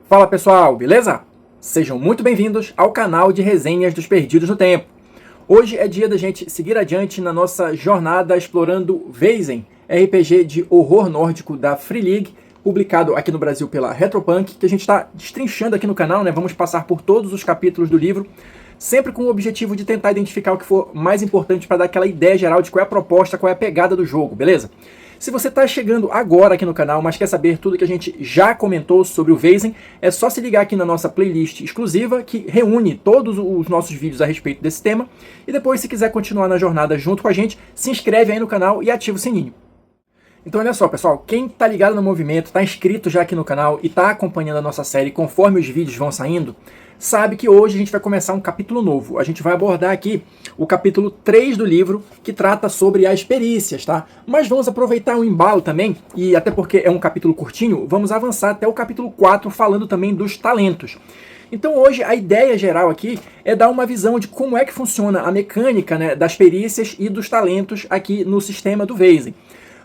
Fala pessoal, beleza? Sejam muito bem-vindos ao canal de resenhas dos Perdidos no Tempo. Hoje é dia da gente seguir adiante na nossa jornada explorando Vezem, RPG de horror nórdico da Free League, publicado aqui no Brasil pela Retropunk, que a gente está destrinchando aqui no canal, né? Vamos passar por todos os capítulos do livro, sempre com o objetivo de tentar identificar o que for mais importante para dar aquela ideia geral de qual é a proposta, qual é a pegada do jogo, beleza? Se você está chegando agora aqui no canal, mas quer saber tudo que a gente já comentou sobre o Vezem, é só se ligar aqui na nossa playlist exclusiva, que reúne todos os nossos vídeos a respeito desse tema. E depois, se quiser continuar na jornada junto com a gente, se inscreve aí no canal e ativa o sininho. Então olha só, pessoal, quem tá ligado no movimento, tá inscrito já aqui no canal e tá acompanhando a nossa série conforme os vídeos vão saindo, sabe que hoje a gente vai começar um capítulo novo. A gente vai abordar aqui o capítulo 3 do livro, que trata sobre as perícias, tá? Mas vamos aproveitar o embalo também, e até porque é um capítulo curtinho, vamos avançar até o capítulo 4 falando também dos talentos. Então hoje a ideia geral aqui é dar uma visão de como é que funciona a mecânica, né, das perícias e dos talentos aqui no sistema do Vezem.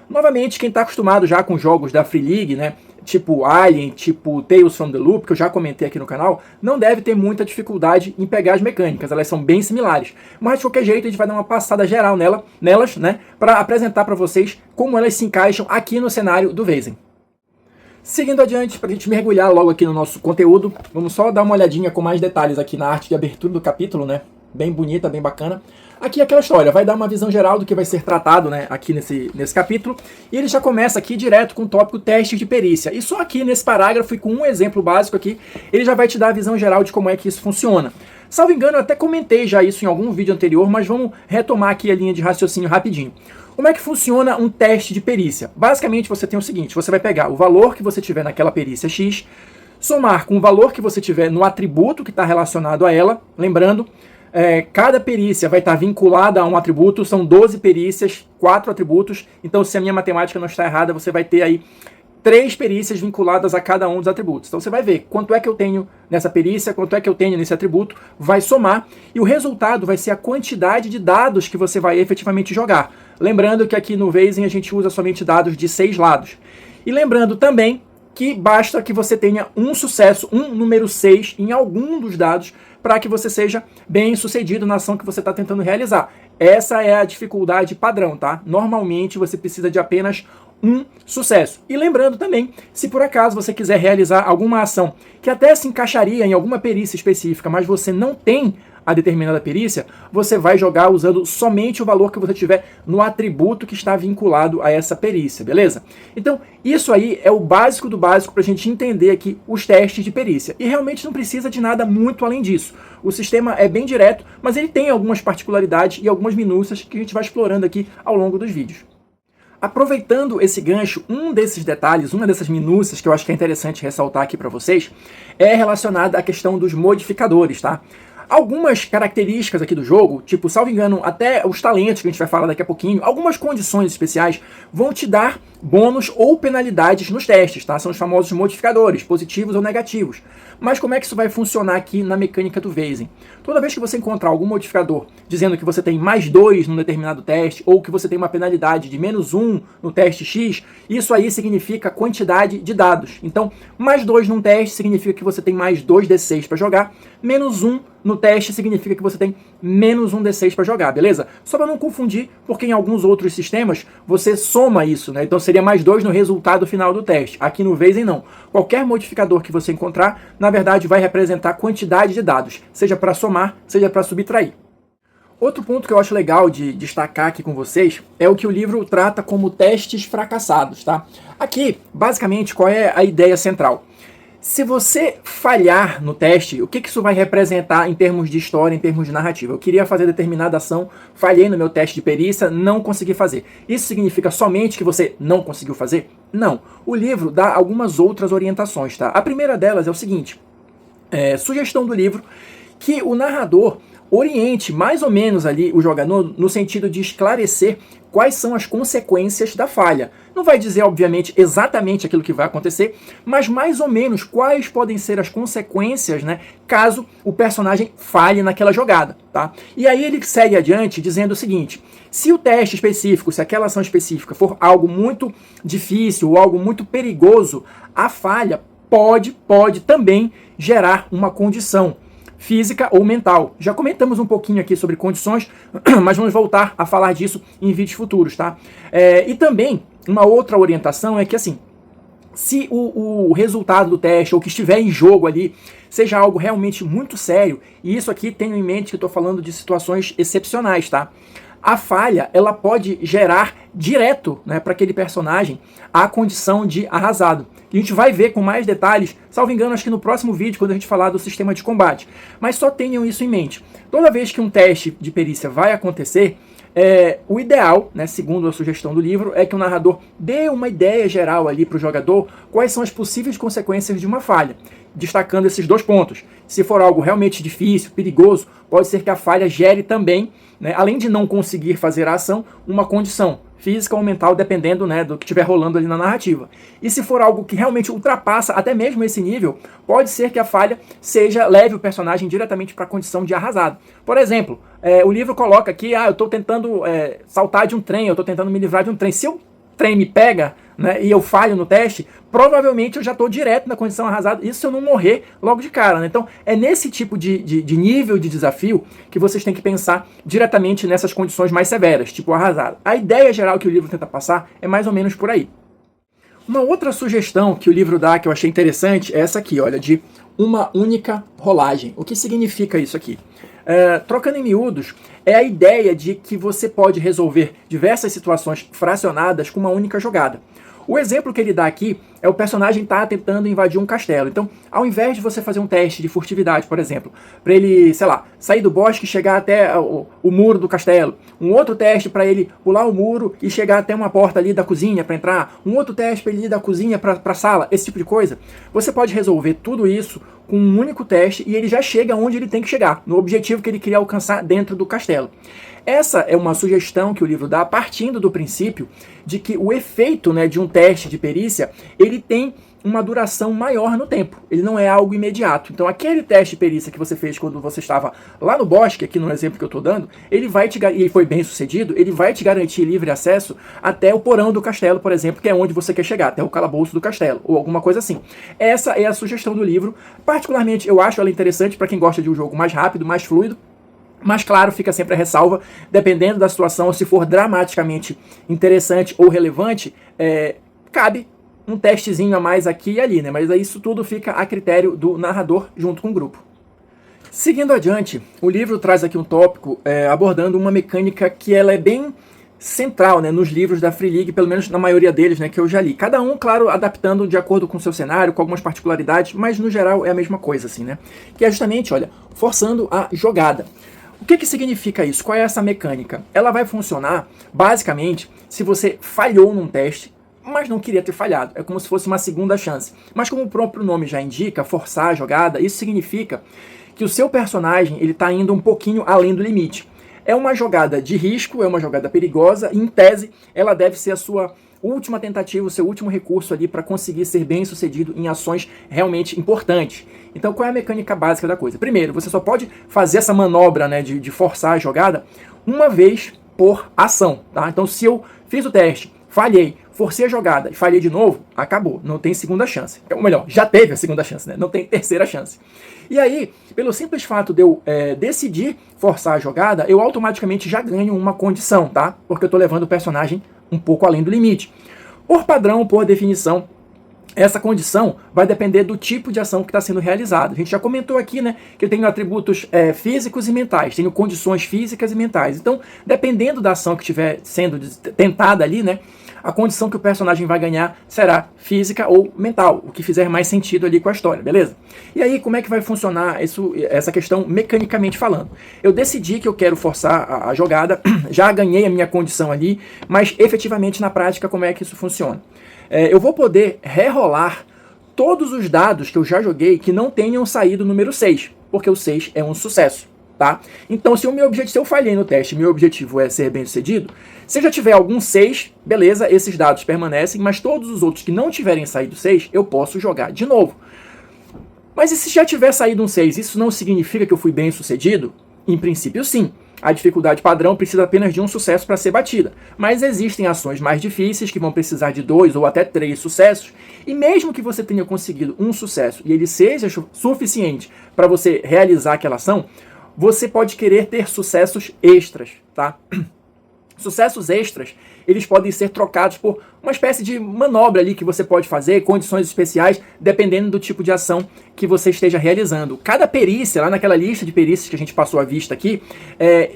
Novamente, quem está acostumado já com jogos da Free League, né, tipo Alien, tipo Tales from the Loop, que eu já comentei aqui no canal, não deve ter muita dificuldade em pegar as mecânicas, elas são bem similares. Mas de qualquer jeito a gente vai dar uma passada geral nelas, né, para apresentar para vocês como elas se encaixam aqui no cenário do Vezem. Seguindo adiante, para a gente mergulhar logo aqui no nosso conteúdo, vamos só dar uma olhadinha com mais detalhes aqui na arte de abertura do capítulo, né, bem bonita, bem bacana. Aqui é aquela história, vai dar uma visão geral do que vai ser tratado, né, aqui nesse capítulo, e ele já começa aqui direto com o tópico testes de perícia. E só aqui nesse parágrafo e com um exemplo básico aqui, ele já vai te dar a visão geral de como é que isso funciona. Salvo engano, eu até comentei já isso em algum vídeo anterior, mas vamos retomar aqui a linha de raciocínio rapidinho. Como é que funciona um teste de perícia? Basicamente você tem o seguinte, você vai pegar o valor que você tiver naquela perícia X, somar com o valor que você tiver no atributo que está relacionado a ela, lembrando, cada perícia vai estar vinculada a um atributo, são 12 perícias, 4 atributos, então se a minha matemática não está errada, você vai ter aí 3 perícias vinculadas a cada um dos atributos. Então você vai ver quanto é que eu tenho nessa perícia, quanto é que eu tenho nesse atributo, vai somar, e o resultado vai ser a quantidade de dados que você vai efetivamente jogar. Lembrando que aqui no Vezem a gente usa somente dados de 6 lados. E lembrando também que basta que você tenha um sucesso, um número 6 em algum dos dados, para que você seja bem sucedido na ação que você está tentando realizar. Essa é a dificuldade padrão, tá? Normalmente você precisa de apenas um sucesso. E lembrando também, se por acaso você quiser realizar alguma ação que até se encaixaria em alguma perícia específica, mas você não tem a determinada perícia, você vai jogar usando somente o valor que você tiver no atributo que está vinculado a essa perícia, beleza? Então, isso aí é o básico do básico para a gente entender aqui os testes de perícia. E realmente não precisa de nada muito além disso. O sistema é bem direto, mas ele tem algumas particularidades e algumas minúcias que a gente vai explorando aqui ao longo dos vídeos. Aproveitando esse gancho, um desses detalhes, uma dessas minúcias que eu acho que é interessante ressaltar aqui para vocês, é relacionada à questão dos modificadores, tá? Algumas características aqui do jogo, tipo, salvo engano, até os talentos que a gente vai falar daqui a pouquinho, algumas condições especiais vão te dar bônus ou penalidades nos testes, tá? São os famosos modificadores, positivos ou negativos. Mas como é que isso vai funcionar aqui na mecânica do Vezem? Toda vez que você encontrar algum modificador dizendo que você tem mais 2 num determinado teste, ou que você tem uma penalidade de menos 1 no teste X, isso aí significa quantidade de dados. Então, mais 2 num teste significa que você tem mais 2d6 para jogar, menos 1 no teste significa que você tem menos 1d6 para jogar, beleza? Só para não confundir, porque em alguns outros sistemas você soma isso, né? Então seria mais 2 no resultado final do teste. Aqui no Vezem não. Qualquer modificador que você encontrar, na verdade vai representar quantidade de dados, seja para somar, seja para subtrair. Outro ponto que eu acho legal de destacar aqui com vocês é o que o livro trata como testes fracassados, tá? Aqui, basicamente, qual é a ideia central? Se você falhar no teste, o que isso vai representar em termos de história, em termos de narrativa? Eu queria fazer determinada ação, falhei no meu teste de perícia, não consegui fazer. Isso significa somente que você não conseguiu fazer? Não. O livro dá algumas outras orientações, tá? A primeira delas é o seguinte, sugestão do livro, que o narrador oriente mais ou menos ali o jogador no sentido de esclarecer quais são as consequências da falha. Não vai dizer, obviamente, exatamente aquilo que vai acontecer, mas mais ou menos quais podem ser as consequências, né, caso o personagem falhe naquela jogada, tá? E aí ele segue adiante dizendo o seguinte: se o teste específico, se aquela ação específica for algo muito difícil ou algo muito perigoso, a falha pode também gerar uma condição física ou mental. Já comentamos um pouquinho aqui sobre condições, mas vamos voltar a falar disso em vídeos futuros, tá? E também, uma outra orientação é que, assim, se o resultado do teste, ou o que estiver em jogo ali, seja algo realmente muito sério, e isso aqui tenho em mente que eu estou falando de situações excepcionais, tá? A falha, ela pode gerar direto, né, para aquele personagem a condição de arrasado. A gente vai ver com mais detalhes, salvo engano, acho que no próximo vídeo, quando a gente falar do sistema de combate. Mas só tenham isso em mente. Toda vez que um teste de perícia vai acontecer, o ideal, né, segundo a sugestão do livro, é que o narrador dê uma ideia geral ali para o jogador quais são as possíveis consequências de uma falha, destacando esses 2 pontos. Se for algo realmente difícil, perigoso, pode ser que a falha gere também, né, além de não conseguir fazer a ação, uma condição física ou mental, dependendo, né, do que estiver rolando ali na narrativa. E se for algo que realmente ultrapassa até mesmo esse nível, pode ser que a falha leve o personagem diretamente para a condição de arrasado. Por exemplo, o livro coloca aqui, eu estou tentando saltar de um trem, eu estou tentando me livrar de um trem. Se o trem me pega, né, e eu falho no teste, provavelmente eu já estou direto na condição arrasada, isso se eu não morrer logo de cara, né? Então é nesse tipo de nível de desafio que vocês têm que pensar diretamente nessas condições mais severas, tipo arrasado. A ideia geral que o livro tenta passar é mais ou menos por aí. Uma outra sugestão que o livro dá, que eu achei interessante, é essa aqui, olha, de uma única rolagem. O que significa isso aqui? Trocando em miúdos, é a ideia de que você pode resolver diversas situações fracionadas com uma única jogada. O exemplo que ele dá aqui é o personagem tá tentando invadir um castelo. Então, ao invés de você fazer um teste de furtividade, por exemplo, para ele, sei lá, sair do bosque e chegar até o muro do castelo, um outro teste para ele pular o muro e chegar até uma porta ali da cozinha para entrar, um outro teste para ele ir da cozinha para a sala, esse tipo de coisa, você pode resolver tudo isso com um único teste e ele já chega onde ele tem que chegar, no objetivo que ele queria alcançar dentro do castelo. Essa é uma sugestão que o livro dá partindo do princípio de que o efeito, né, de um teste de perícia, ele tem uma duração maior no tempo. Ele não é algo imediato. Então aquele teste de perícia que você fez quando você estava lá no bosque, aqui no exemplo que eu estou dando, ele foi bem sucedido, ele vai te garantir livre acesso até o porão do castelo, por exemplo, que é onde você quer chegar, até o calabouço do castelo, ou alguma coisa assim. Essa é a sugestão do livro. Particularmente, eu acho ela interessante para quem gosta de um jogo mais rápido, mais fluido. Mas claro, fica sempre a ressalva, dependendo da situação, se for dramaticamente interessante ou relevante, cabe um testezinho a mais aqui e ali, né? Mas isso tudo fica a critério do narrador junto com o grupo. Seguindo adiante, o livro traz aqui um tópico abordando uma mecânica que ela é bem central, né, nos livros da Free League, pelo menos na maioria deles, né, que eu já li. Cada um, claro, adaptando de acordo com o seu cenário, com algumas particularidades, mas no geral é a mesma coisa, assim, né? Que é justamente, olha, forçando a jogada. O que significa isso? Qual é essa mecânica? Ela vai funcionar, basicamente, se você falhou num teste, mas não queria ter falhado. É como se fosse uma segunda chance. Mas como o próprio nome já indica, forçar a jogada, isso significa que o seu personagem ele está indo um pouquinho além do limite. É uma jogada de risco, é uma jogada perigosa, e em tese ela deve ser a sua última tentativa, o seu último recurso ali para conseguir ser bem sucedido em ações realmente importantes. Então qual é a mecânica básica da coisa? Primeiro, você só pode fazer essa manobra, né, de forçar a jogada uma vez por ação, tá? Então se eu fiz o teste, falhei, forcei a jogada e falhei de novo, acabou, não tem segunda chance. Ou melhor, já teve a segunda chance, né? Não tem terceira chance. E aí, pelo simples fato de eu decidir forçar a jogada, eu automaticamente já ganho uma condição, tá? Porque eu tô levando o personagem um pouco além do limite. Por padrão, por definição, essa condição vai depender do tipo de ação que está sendo realizada. A gente já comentou aqui, né, que eu tenho atributos físicos e mentais, tenho condições físicas e mentais. Então, dependendo da ação que estiver sendo tentada ali, né, a condição que o personagem vai ganhar será física ou mental, o que fizer mais sentido ali com a história, beleza? E aí, como é que vai funcionar essa questão mecanicamente falando? Eu decidi que eu quero forçar a jogada, já ganhei a minha condição ali, mas efetivamente na prática como é que isso funciona? Eu vou poder rerolar todos os dados que eu já joguei que não tenham saído número 6, porque o 6 é um sucesso. Tá? Então, se eu falhei no teste, meu objetivo é ser bem sucedido, se eu já tiver algum 6, beleza, esses dados permanecem, mas todos os outros que não tiverem saído 6, eu posso jogar de novo. Mas e se já tiver saído um 6, isso não significa que eu fui bem sucedido? Em princípio, sim. a dificuldade padrão precisa apenas de um sucesso para ser batida. Mas existem ações mais difíceis que vão precisar de 2 ou até 3 sucessos. E mesmo que você tenha conseguido um sucesso e ele seja suficiente para você realizar aquela ação, você pode querer ter sucessos extras, tá? Sucessos extras, eles podem ser trocados por uma espécie de manobra ali que você pode fazer, condições especiais, dependendo do tipo de ação que você esteja realizando. Cada perícia, lá naquela lista de perícias que a gente passou à vista aqui,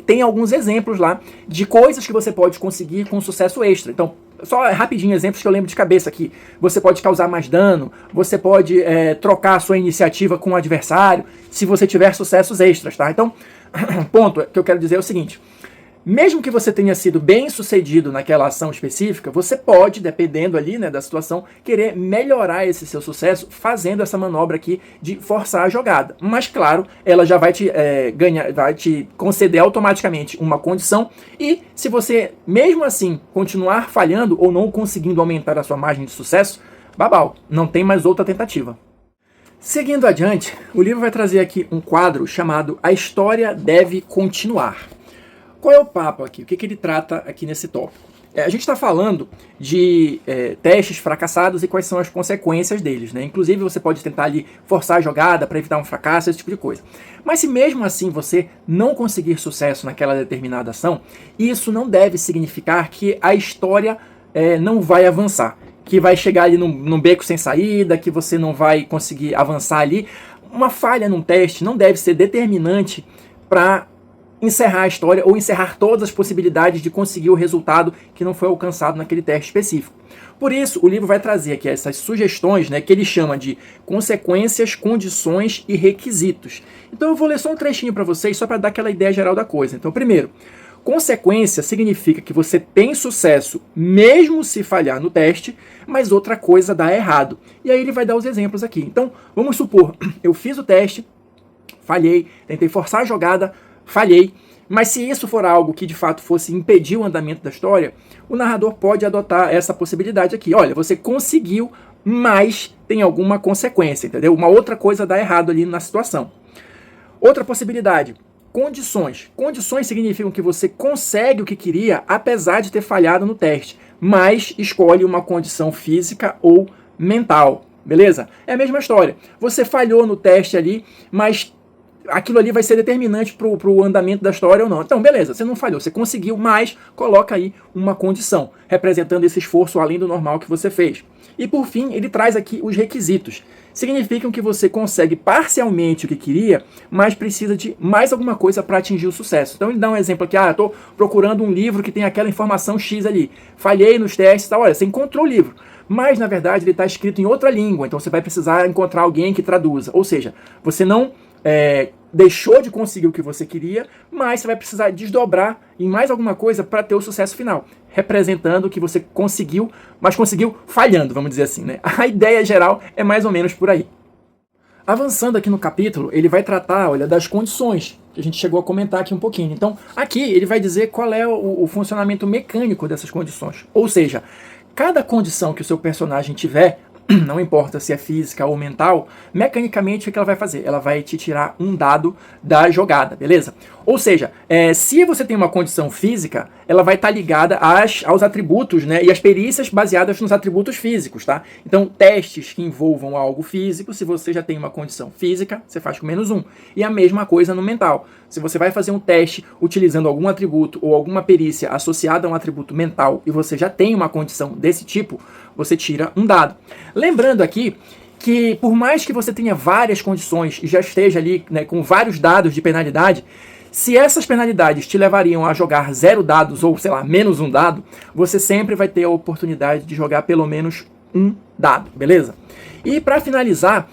tem alguns exemplos lá de coisas que você pode conseguir com sucesso extra. Então, só rapidinho exemplos que eu lembro de cabeça aqui. Você pode causar mais dano, você pode trocar a sua iniciativa com o adversário, se você tiver sucessos extras, tá? Então, ponto que eu quero dizer é o seguinte: mesmo que você tenha sido bem sucedido naquela ação específica, você pode, dependendo ali, né, da situação, querer melhorar esse seu sucesso fazendo essa manobra aqui de forçar a jogada. Mas claro, ela já vai te vai te conceder automaticamente uma condição, e se você mesmo assim continuar falhando ou não conseguindo aumentar a sua margem de sucesso, babau, não tem mais outra tentativa. Seguindo adiante, o livro vai trazer aqui um quadro chamado A História Deve Continuar. Qual é o papo aqui? O que ele trata aqui nesse tópico? A gente está falando de testes fracassados e quais são as consequências deles, né? Inclusive você pode tentar ali forçar a jogada para evitar um fracasso, esse tipo de coisa. Mas se mesmo assim você não conseguir sucesso naquela determinada ação, isso não deve significar que a história não vai avançar, que vai chegar ali num beco sem saída, que você não vai conseguir avançar ali. Uma falha num teste não deve ser determinante para encerrar a história ou encerrar todas as possibilidades de conseguir o resultado que não foi alcançado naquele teste específico. Por isso, o livro vai trazer aqui essas sugestões, né, que ele chama de consequências, condições e requisitos. Então eu vou ler só um trechinho para vocês, só para dar aquela ideia geral da coisa. Então, primeiro, consequência significa que você tem sucesso mesmo se falhar no teste, mas outra coisa dá errado. E aí ele vai dar os exemplos aqui. Então, vamos supor, eu fiz o teste, falhei, tentei forçar a jogada, falhei, mas se isso for algo que de fato fosse impedir o andamento da história, o narrador pode adotar essa possibilidade aqui. Olha, você conseguiu, mas tem alguma consequência, entendeu? Uma outra coisa dá errado ali na situação. Outra possibilidade, condições. Condições significam que você consegue o que queria, apesar de ter falhado no teste, mas escolhe uma condição física ou mental, beleza? É a mesma história. Você falhou no teste ali, mas aquilo ali vai ser determinante para o andamento da história ou não. Então, beleza, você não falhou, você conseguiu, mas coloca aí uma condição, representando esse esforço além do normal que você fez. E por fim, ele traz aqui os requisitos. Significam que você consegue parcialmente o que queria, mas precisa de mais alguma coisa para atingir o sucesso. Então ele dá um exemplo aqui, estou procurando um livro que tem aquela informação X ali. Falhei nos testes, tá? Olha, você encontrou o livro, mas na verdade ele está escrito em outra língua, então você vai precisar encontrar alguém que traduza. Ou seja, você não deixou de conseguir o que você queria, mas você vai precisar desdobrar em mais alguma coisa para ter o sucesso final, representando que você conseguiu, mas conseguiu falhando, vamos dizer assim, né? A ideia geral é mais ou menos por aí. Avançando aqui no capítulo, ele vai tratar, olha, das condições, que a gente chegou a comentar aqui um pouquinho. Então, aqui ele vai dizer qual é o funcionamento mecânico dessas condições. Ou seja, cada condição que o seu personagem tiver, não importa se é física ou mental, mecanicamente o que ela vai fazer? Ela vai te tirar um dado da jogada, beleza? Ou seja, se você tem uma condição física, ela vai estar ligada aos atributos, né, e às perícias baseadas nos atributos físicos, tá? Então, testes que envolvam algo físico, se você já tem uma condição física, você faz com -1. E a mesma coisa no mental. Se você vai fazer um teste utilizando algum atributo ou alguma perícia associada a um atributo mental e você já tem uma condição desse tipo, você tira um dado. Lembrando aqui que por mais que você tenha várias condições e já esteja ali, né, com vários dados de penalidade, se essas penalidades te levariam a jogar 0 dados ou, sei lá, -1 dado, você sempre vai ter a oportunidade de jogar pelo menos um dado, beleza? E para finalizar,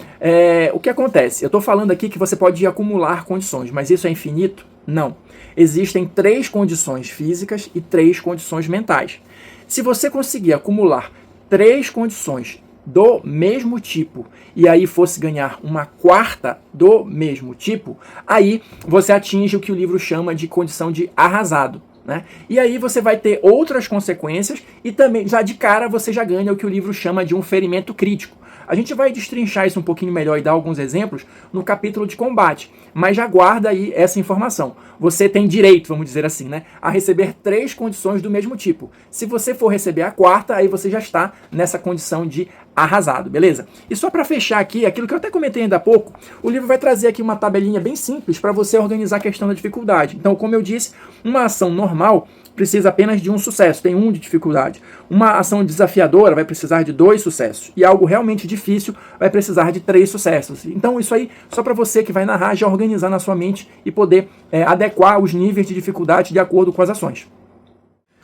o que acontece? Eu estou falando aqui que você pode acumular condições, mas isso é infinito? Não. Existem 3 condições físicas e 3 condições mentais. Se você conseguir acumular 3 condições do mesmo tipo e aí fosse ganhar uma 4ª do mesmo tipo, aí você atinge o que o livro chama de condição de arrasado, né? E aí você vai ter outras consequências e também, já de cara, você já ganha o que o livro chama de um ferimento crítico. A gente vai destrinchar isso um pouquinho melhor e dar alguns exemplos no capítulo de combate, mas já guarda aí essa informação. Você tem direito, vamos dizer assim, né, a receber 3 condições do mesmo tipo. Se você for receber a 4ª, aí você já está nessa condição de arrasado, beleza? E só para fechar aqui, aquilo que eu até comentei ainda há pouco, o livro vai trazer aqui uma tabelinha bem simples para você organizar a questão da dificuldade. Então, como eu disse, uma ação normal precisa apenas de um sucesso, tem 1 de dificuldade. Uma ação desafiadora vai precisar de 2 sucessos. E algo realmente difícil vai precisar de 3 sucessos. Então isso aí, só para você que vai narrar, já organizar na sua mente e poder adequar os níveis de dificuldade de acordo com as ações.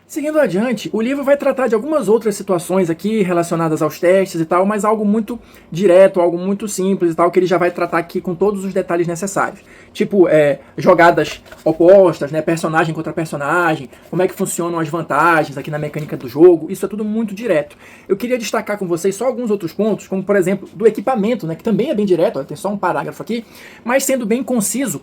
Seguindo adiante, o livro vai tratar de algumas outras situações aqui relacionadas aos testes e tal, mas algo muito direto, algo muito simples e tal, que ele já vai tratar aqui com todos os detalhes necessários. Tipo, jogadas opostas, né, personagem contra personagem, como é que funcionam as vantagens aqui na mecânica do jogo, isso é tudo muito direto. Eu queria destacar com vocês só alguns outros pontos, como por exemplo, do equipamento, né, que também é bem direto, ó, tem só um parágrafo aqui, mas sendo bem conciso,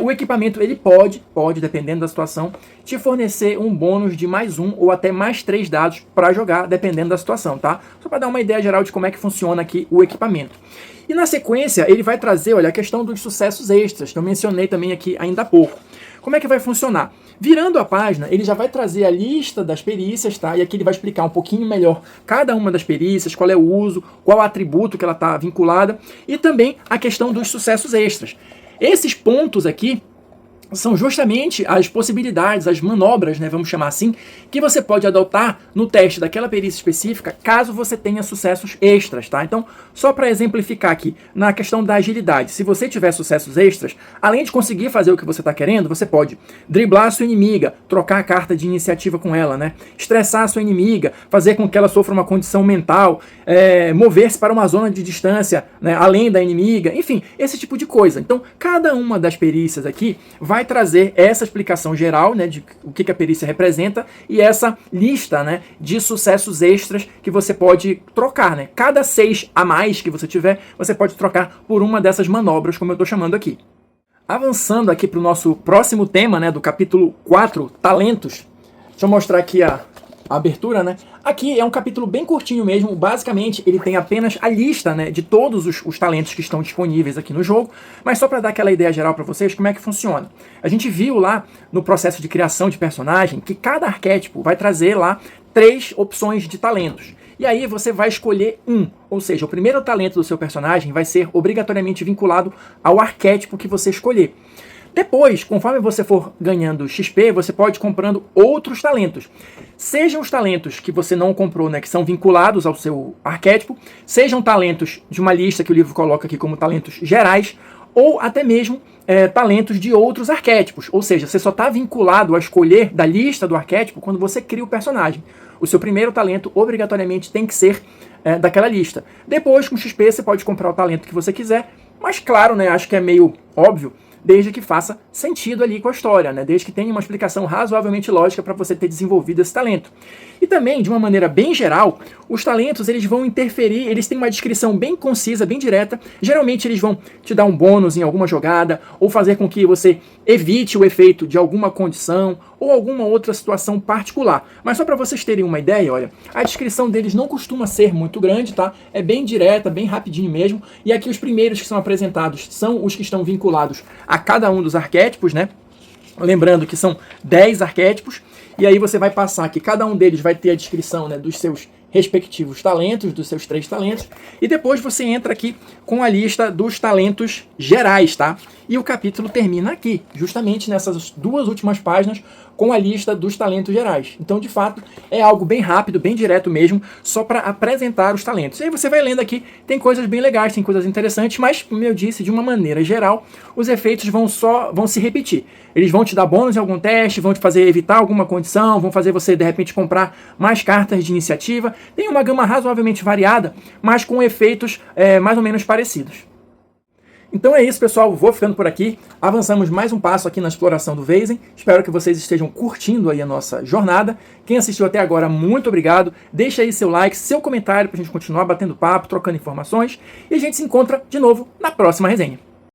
o equipamento ele pode, dependendo da situação, te fornecer um bônus de mais 1 ou até mais 3 dados para jogar, dependendo da situação, tá? Só para dar uma ideia geral de como é que funciona aqui o equipamento. E na sequência, ele vai trazer, olha, a questão dos sucessos extras, que eu mencionei também aqui ainda há pouco. Como é que vai funcionar? Virando a página, ele já vai trazer a lista das perícias, tá? E aqui ele vai explicar um pouquinho melhor cada uma das perícias, qual é o uso, qual atributo que ela está vinculada, e também a questão dos sucessos extras. Esses pontos aqui são justamente as possibilidades, as manobras, né, vamos chamar assim, que você pode adotar no teste daquela perícia específica, caso você tenha sucessos extras, tá? Então, só para exemplificar aqui, na questão da agilidade, se você tiver sucessos extras, além de conseguir fazer o que você está querendo, você pode driblar a sua inimiga, trocar a carta de iniciativa com ela, né? Estressar a sua inimiga, fazer com que ela sofra uma condição mental, mover-se para uma zona de distância, né, além da inimiga, enfim, esse tipo de coisa. Então, cada uma das perícias aqui vai trazer essa explicação geral, né, de o que a perícia representa e essa lista, né, de sucessos extras que você pode trocar, né? Cada 6 a mais que você tiver, você pode trocar por uma dessas manobras, como eu estou chamando aqui. Avançando aqui para o nosso próximo tema, né, do capítulo 4, talentos. Deixa eu mostrar aqui a abertura, né? Aqui é um capítulo bem curtinho mesmo, basicamente ele tem apenas a lista, né, de todos os talentos que estão disponíveis aqui no jogo, mas só para dar aquela ideia geral para vocês como é que funciona. A gente viu lá no processo de criação de personagem que cada arquétipo vai trazer lá 3 opções de talentos. E aí você vai escolher um, ou seja, o primeiro talento do seu personagem vai ser obrigatoriamente vinculado ao arquétipo que você escolher. Depois, conforme você for ganhando XP, você pode ir comprando outros talentos. Sejam os talentos que você não comprou, né, que são vinculados ao seu arquétipo, sejam talentos de uma lista que o livro coloca aqui como talentos gerais, ou até mesmo talentos de outros arquétipos. Ou seja, você só está vinculado a escolher da lista do arquétipo quando você cria o personagem. O seu primeiro talento, obrigatoriamente, tem que ser daquela lista. Depois, com XP, você pode comprar o talento que você quiser, mas claro, né, acho que é meio óbvio, desde que faça sentido ali com a história, né? Desde que tenha uma explicação razoavelmente lógica para você ter desenvolvido esse talento. E também, de uma maneira bem geral, os talentos eles vão interferir, eles têm uma descrição bem concisa, bem direta. Geralmente eles vão te dar um bônus em alguma jogada, ou fazer com que você evite o efeito de alguma condição, ou alguma outra situação particular. Mas só para vocês terem uma ideia, olha, a descrição deles não costuma ser muito grande, tá? É bem direta, bem rapidinho mesmo. E aqui os primeiros que são apresentados são os que estão vinculados a cada um dos arquétipos, né? Lembrando que são 10 arquétipos, e aí você vai passar que cada um deles vai ter a descrição, né, dos seus respectivos talentos, dos seus 3 talentos, e depois você entra aqui com a lista dos talentos gerais, tá? E o capítulo termina aqui, justamente nessas 2 últimas páginas, com a lista dos talentos gerais. Então, de fato, é algo bem rápido, bem direto mesmo, só para apresentar os talentos. E aí você vai lendo aqui, tem coisas bem legais, tem coisas interessantes, mas, como eu disse, de uma maneira geral, os efeitos vão se repetir. Eles vão te dar bônus em algum teste, vão te fazer evitar alguma condição, vão fazer você, de repente, comprar mais cartas de iniciativa. Tem uma gama razoavelmente variada, mas com efeitos mais ou menos parecidos. Então é isso, pessoal. Vou ficando por aqui. Avançamos mais um passo aqui na exploração do Vezem. Espero que vocês estejam curtindo aí a nossa jornada. Quem assistiu até agora, muito obrigado. Deixa aí seu like, seu comentário para a gente continuar batendo papo, trocando informações. E a gente se encontra de novo na próxima resenha.